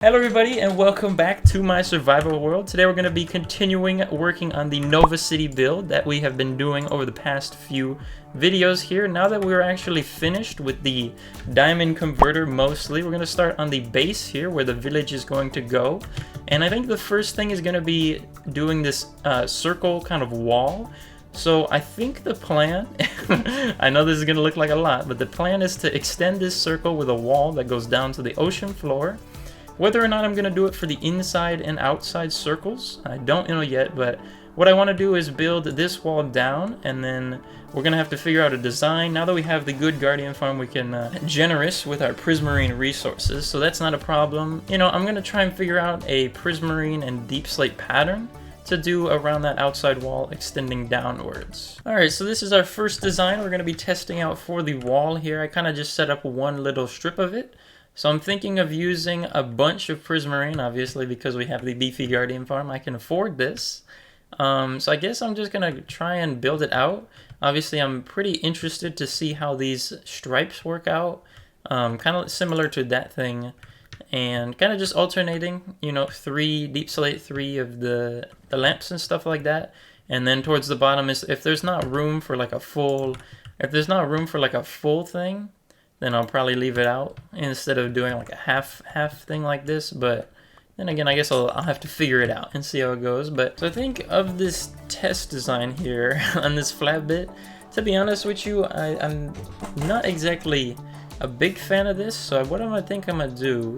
Hello everybody and welcome back to my survival world. Today we're going to be continuing working on the Nova City build that we have been doing over the past few videos here. Now that we're actually finished with the diamond converter mostly, we're going to start on the base here where the village is going to go. And I think the first thing is going to be doing this circle kind of wall. So I think the plan, I know this is going to look like a lot, but the plan is to extend this circle with a wall that goes down to the ocean floor. Whether or not I'm going to do it for the inside and outside circles, I don't know yet, but what I want to do is build this wall down, and then we're going to have to figure out a design. Now that we have the good Guardian farm, we can generous with our prismarine resources, so that's not a problem. You know, I'm going to try and figure out a prismarine and deep slate pattern to do around that outside wall extending downwards. Alright, so this is our first design we're going to be testing out for the wall here. I kind of just set up one little strip of it. So I'm thinking of using a bunch of prismarine, obviously, because we have the beefy Guardian farm. I can afford this. So I guess I'm just going to try and build it out. Obviously, I'm pretty interested to see how these stripes work out. Kind of similar to that thing. And kind of just alternating, you know, 3 deep slate, 3 of the lamps and stuff like that. And then towards the bottom is if there's not room for like a full, thing, then I'll probably leave it out instead of doing like a half thing like this. But then again, I guess I'll have to figure it out and see how it goes. But so I think of this test design here on this flat bit, to be honest with you, I'm not exactly a big fan of this. So what I think I'm gonna do,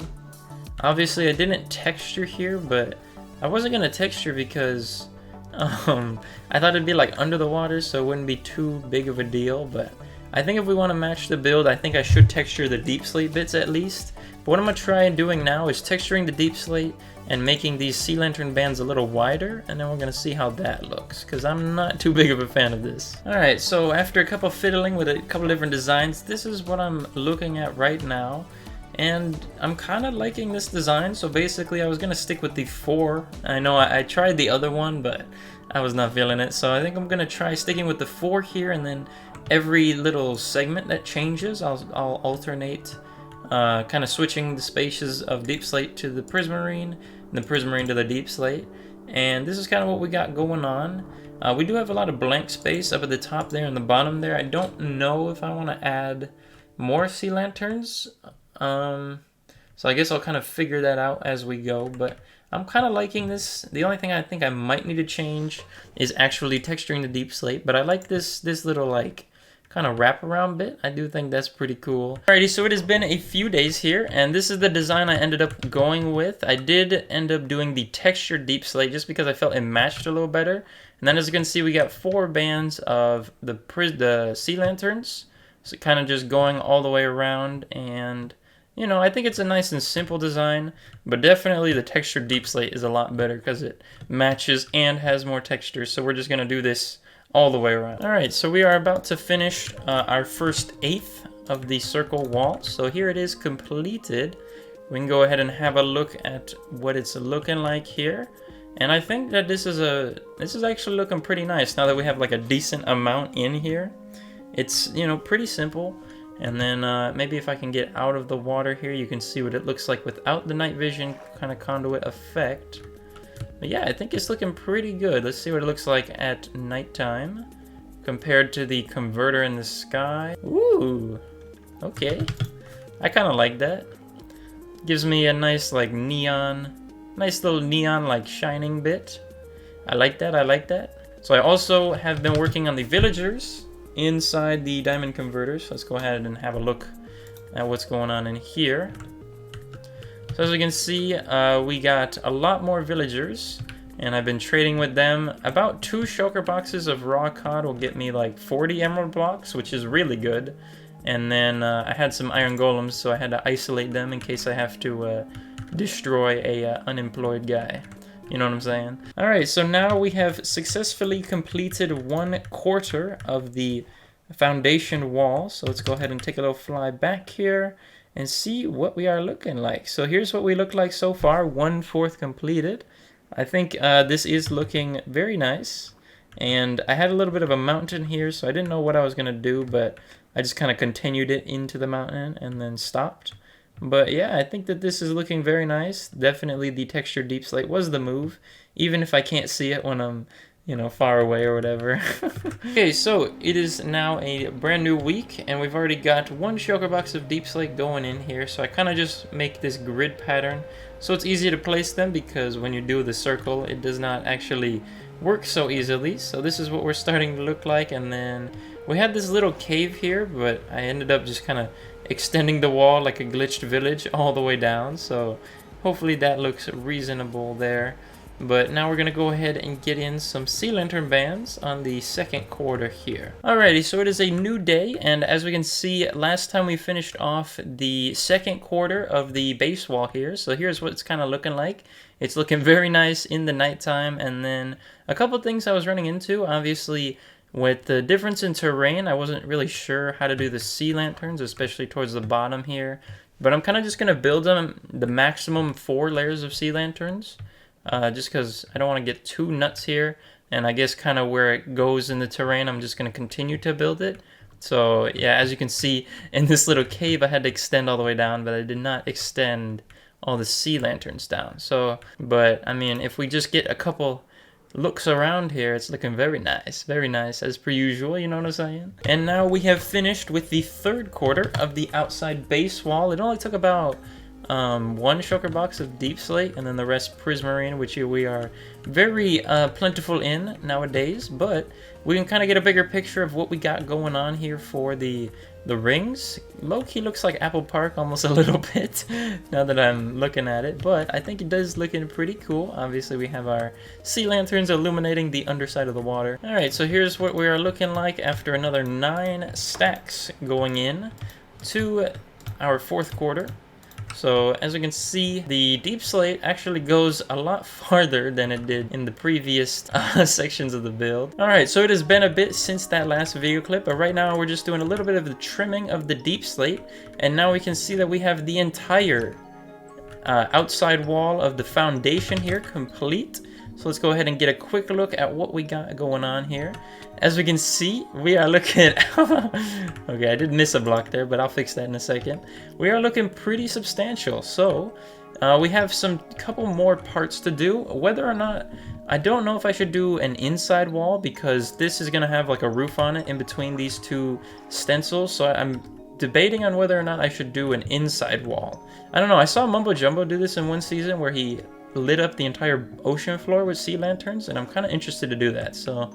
obviously I didn't texture here, but I wasn't gonna texture because I thought it'd be like under the water, so it wouldn't be too big of a deal. But I think if we want to match the build, I think I should texture the deep slate bits at least. But what I'm going to try and doing now is texturing the deep slate and making these sea lantern bands a little wider, and then we're going to see how that looks, because I'm not too big of a fan of this. Alright, so after a couple fiddling with a couple different designs, this is what I'm looking at right now. And I'm kind of liking this design, so basically I was going to stick with the 4. I know I tried the other one, but I was not feeling it, so I think I'm going to try sticking with the 4 here, and then every little segment that changes, I'll alternate, kind of switching the spaces of deep slate to the prismarine, and the prismarine to the deep slate. And this is kind of what we got going on. We do have a lot of blank space up at the top there and the bottom there. I don't know if I want to add more sea lanterns. So I guess I'll kind of figure that out as we go, but I'm kind of liking this. The only thing I think I might need to change is actually texturing the deep slate, but I like this little like kind of wraparound bit. I do think that's pretty cool. Alrighty, so it has been a few days here, and this is the design I ended up going with. I did end up doing the textured deep slate just because I felt it matched a little better. And then as you can see, we got 4 bands of the sea lanterns, so kind of just going all the way around. And you know, I think it's a nice and simple design, but definitely the textured deep slate is a lot better because it matches and has more texture. So we're just going to do this all the way around. Alright, so we are about to finish our first 1/8 of the circle wall. So here it is completed. We can go ahead and have a look at what it's looking like here. And I think that this is actually looking pretty nice now that we have like a decent amount in here. It's, you know, pretty simple. And then maybe if I can get out of the water here, you can see what it looks like without the night vision kind of conduit effect. But yeah, I think it's looking pretty good. Let's see what it looks like at nighttime compared to the converter in the sky. Ooh, okay. I kind of like that. Gives me a nice like nice little neon like shining bit. I like that, I like that. So I also have been working on the villagers inside the diamond converters. Let's go ahead and have a look at what's going on in here. So as we can see, we got a lot more villagers, and I've been trading with them. About 2 shulker boxes of raw cod will get me like 40 emerald blocks, which is really good. And then I had some iron golems, so I had to isolate them in case I have to destroy a unemployed guy. You know what I'm saying? Alright, so now we have successfully completed 1/4 of the foundation wall. So let's go ahead and take a little fly back here and see what we are looking like. So here's what we look like so far, 1/4 completed. I think this is looking very nice. And I had a little bit of a mountain here, so I didn't know what I was going to do, but I just kind of continued it into the mountain and then stopped. But yeah, I think that this is looking very nice. Definitely the textured deep slate was the move, even if I can't see it when I'm, you know, far away or whatever. Okay, so it is now a brand new week, and we've already got one shulker box of deep slate going in here. So I kind of just make this grid pattern so it's easy to place them, because when you do the circle, it does not actually work so easily. So this is what we're starting to look like, and then we had this little cave here, but I ended up just kind of extending the wall like a glitched village all the way down. So hopefully that looks reasonable there. But now we're going to go ahead and get in some sea lantern bands on the second quarter here. Alrighty, so it is a new day, and as we can see, last time we finished off the second quarter of the base wall here. So here's what it's kind of looking like. It's looking very nice in the nighttime, and then a couple things I was running into. Obviously, with the difference in terrain, I wasn't really sure how to do the sea lanterns, especially towards the bottom here. But I'm kind of just going to build them the maximum 4 layers of sea lanterns. Just because I don't want to get too nuts here, and I guess kind of where it goes in the terrain, I'm just going to continue to build it. So yeah, as you can see, in this little cave I had to extend all the way down, but I did not extend all the sea lanterns down. So, but I mean, if we just get a couple looks around here, it's looking very nice as per usual, you know what I'm saying? And now we have finished with the third quarter of the outside base wall. It only took about one shulker box of deep slate, and then the rest prismarine, which we are very plentiful in nowadays. But we can kind of get a bigger picture of what we got going on here for the rings. Low-key looks like Apple Park almost a little bit now that I'm looking at it, but I think it does looking pretty cool. Obviously we have our sea lanterns illuminating the underside of the water. Alright, so here's what we are looking like after another 9 stacks going in to our fourth quarter. So as we can see, the deep slate actually goes a lot farther than it did in the previous sections of the build. Alright, so it has been a bit since that last video clip, but right now we're just doing a little bit of the trimming of the deep slate, and now we can see that we have the entire outside wall of the foundation here complete. So let's go ahead and get a quick look at what we got going on here. As we can see, we are looking... Okay, I did miss a block there, but I'll fix that in a second. We are looking pretty substantial. So we have some couple more parts to do. Whether or not... I don't know if I should do an inside wall, because this is going to have like a roof on it in between these two stencils. So I'm debating on whether or not I should do an inside wall. I don't know. I saw Mumbo Jumbo do this in one season where he lit up the entire ocean floor with sea lanterns, and I'm kind of interested to do that. So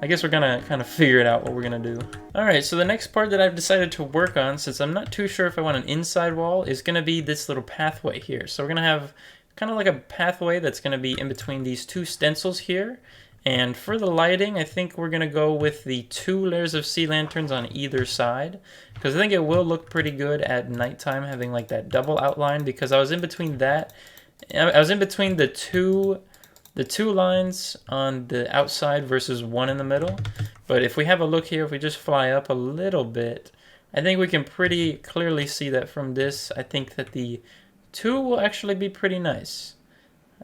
I guess we're gonna kind of figure it out what we're gonna do. Alright, so the next part that I've decided to work on, since I'm not too sure if I want an inside wall, is gonna be this little pathway here. So we're gonna have kind of like a pathway that's gonna be in between these two stencils here. And for the lighting, I think we're gonna go with the 2 layers of sea lanterns on either side, because I think it will look pretty good at nighttime having like that double outline, because I was in between that. I was in between the two lines on the outside versus one in the middle. But if we have a look here, if we just fly up a little bit, I think we can pretty clearly see that from this. I think that the 2 will actually be pretty nice.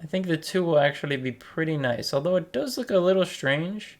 I think the 2 will actually be pretty nice, although it does look a little strange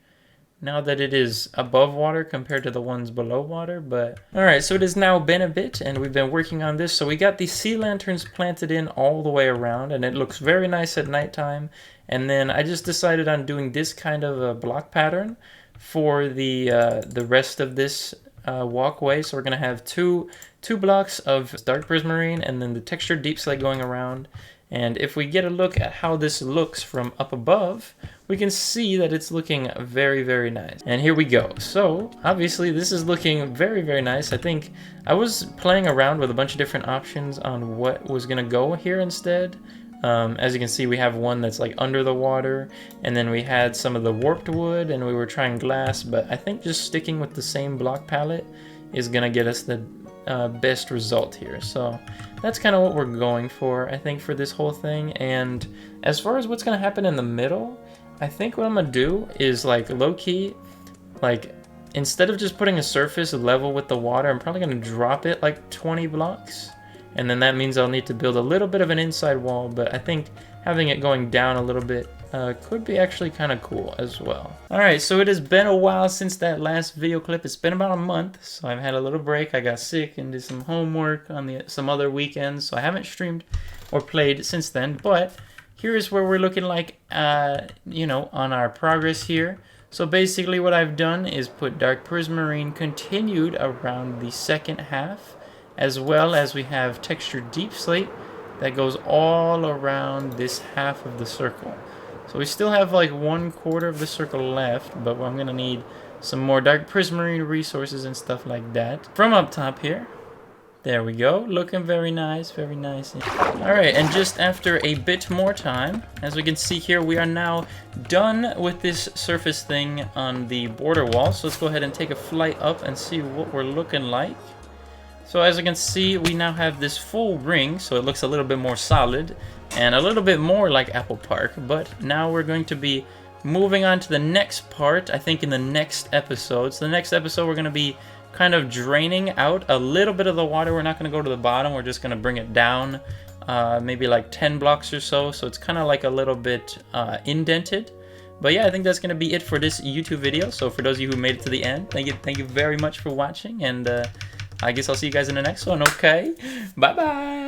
now that it is above water compared to the ones below water. But alright, so it has now been a bit, and we've been working on this. So we got the sea lanterns planted in all the way around, and it looks very nice at nighttime. And then I just decided on doing this kind of a block pattern for the rest of this walkway. So we're gonna have two blocks of dark prismarine, and then the textured deep slate going around. And if we get a look at how this looks from up above, we can see that it's looking very nice. And here we go. So obviously this is looking very nice. I think I was playing around with a bunch of different options on what was gonna go here instead. As you can see, we have one that's like under the water, and then we had some of the warped wood, and we were trying glass, but I think just sticking with the same block palette is gonna get us the best result here. So that's kind of what we're going for, I think, for this whole thing. And as far as what's gonna happen in the middle, I think what I'm gonna do is like low-key, like instead of just putting a surface level with the water, I'm probably gonna drop it like 20 blocks, and then that means I'll need to build a little bit of an inside wall. But I think having it going down a little bit could be actually kind of cool as well. Alright, so it has been a while since that last video clip. It's been about a month, so I've had a little break. I got sick and did some homework on some other weekends, so I haven't streamed or played since then. But here's where we're looking like, you know, on our progress here. So basically what I've done is put Dark Prismarine continued around the second half, as well as we have Textured Deep Slate that goes all around this half of the circle. So we still have like 1/4 of the circle left, but I'm gonna need some more Dark Prismarine resources and stuff like that. From up top here, there we go, looking very nice, very nice. Alright, and just after a bit more time, as we can see here, we are now done with this surface thing on the border wall. So let's go ahead and take a flight up and see what we're looking like. So as you can see, we now have this full ring, so it looks a little bit more solid and a little bit more like Apple Park. But now we're going to be moving on to the next part, I think in the next episode. So the next episode we're going to be kind of draining out a little bit of the water. We're not going to go to the bottom, we're just going to bring it down maybe like 10 blocks or so. So it's kind of like a little bit indented. But yeah, I think that's going to be it for this YouTube video. So for those of you who made it to the end, thank you very much for watching, and I guess I'll see you guys in the next one, okay? Bye-bye!